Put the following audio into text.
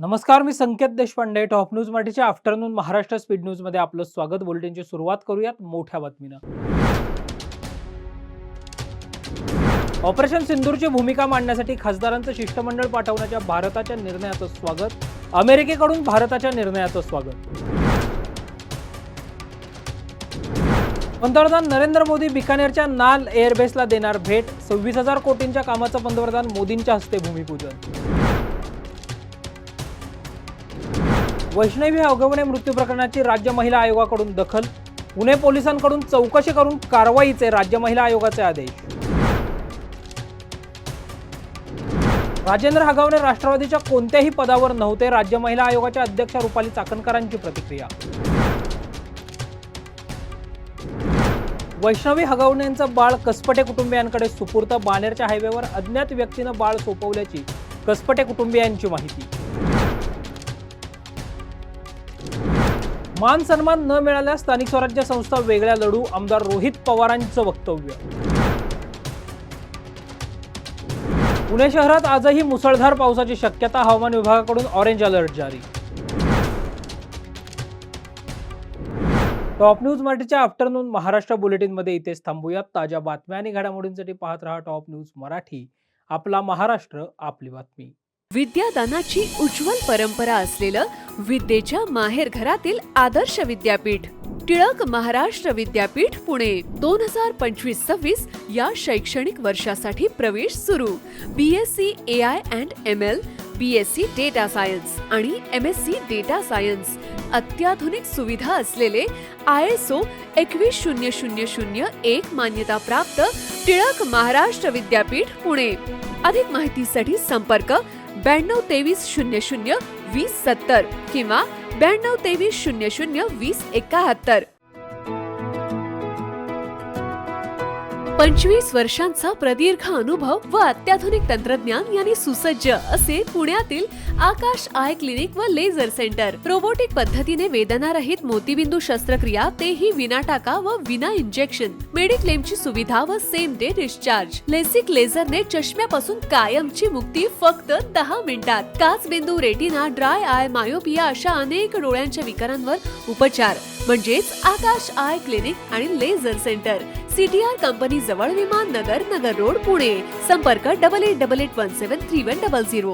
नमस्कार, मी संकेत Deshpande. Top news मराठीच्या afternoon Maharashtra speed news मध्ये आपलं स्वागत. बुलेटिनची सुरुवात करूयात मोठ्या बातमीनं. ऑपरेशन सिंदूरची भूमिका मांडण्यासाठी खासदारांचं शिष्टमंडळ पाठवण्याच्या भारताच्या निर्णयाचं स्वागत. अमेरिकेकडून भारताच्या निर्णयाचं स्वागत. पंतप्रधान नरेंद्र मोदी बिकानेरच्या नाल एअरबेसला देणार भेट. 26,000 कोटींच्या कामाचं पंतप्रधान मोदींच्या हस्ते भूमिपूजन. वैष्णवी हगवणे मृत्यू प्रकरणाची राज्य महिला आयोगाकडून दखल. पुणे पोलिसांकडून चौकशी करून कारवाईचे राज्य महिला आयोगाचे आदेश. राजेंद्र हगवणे राष्ट्रवादीच्या कोणत्याही पदावर नव्हते. राज्य महिला आयोगाच्या अध्यक्षा रुपाली चाकणकरांची प्रतिक्रिया. वैष्णवी हगवणेंचं बाळ कसपटे कुटुंबियांकडे सुपूर्त. बाणेरच्या हायवेवर अज्ञात व्यक्तीनं बाळ सोपवल्याची कसपटे कुटुंबियांची माहिती. मान सन्मान न मिळाल्यास स्थानिक स्वराज्य संस्था वेगळ्या लढू. आमदार रोहित पवारांचं वक्तव्य. पुणे शहरात आजही मुसळधार पावसाची शक्यता. हवामान विभागाकडून ऑरेंज अलर्ट जारी. टॉप न्यूज मराठीच्या आफ्टरनून महाराष्ट्र बुलेटिनमध्ये इथेच थांबूयात. ताज्या बातम्या आणि घडामोडींसाठी पाहत रहा टॉप न्यूज मराठी. आपला महाराष्ट्र, आपली बातमी. विद्यादानाची उज्ज्वल परंपरा असलेलं विद्येच्या माहेरघरातील आदर्श विद्यापीठ टिळक महाराष्ट्र विद्यापीठ पुणे 2025-26 या शैक्षणिक वर्षासाठी प्रवेश सुरू. BSc AI and ML, BSc data science आणि MSc डेटा सायन्स. अत्याधुनिक सुविधा असलेले ISO 21001 मान्यता प्राप्त टिळक महाराष्ट्र विद्यापीठ पुणे. अधिक माहितीसाठी संपर्क 9223002070 किंवा 9223002071. 25 वर्षांचा प्रदीर्घ अनुभव व अत्याधुनिक तंत्रज्ञान यांनी सुसज्ज असे पुण्यातील आकाश आय क्लिनिक व लेझर सेंटर. रोबोटिक पद्धतीने वेदनारहित मोतीबिंदू शस्त्रक्रिया, तेही विना टाका व विना इंजेक्शन. मेडिक्लेमची सुविधा व सेम डे डिस्चार्ज. लेसिक लेझरने चष्म्यापासून कायमची मुक्ती फक्त 10 मिनिटात. काचबिंदू, रेटिना, ड्राय आय, मायोपिया अशा अनेक डोळ्यांच्या विकारांवर उपचार म्हणजेच आकाश आय क्लिनिक आणि लेझर सेंटर. CTR कंपनी जवळ, विमान नगर, नगर रोड, पुणे. संपर्क 8888173100.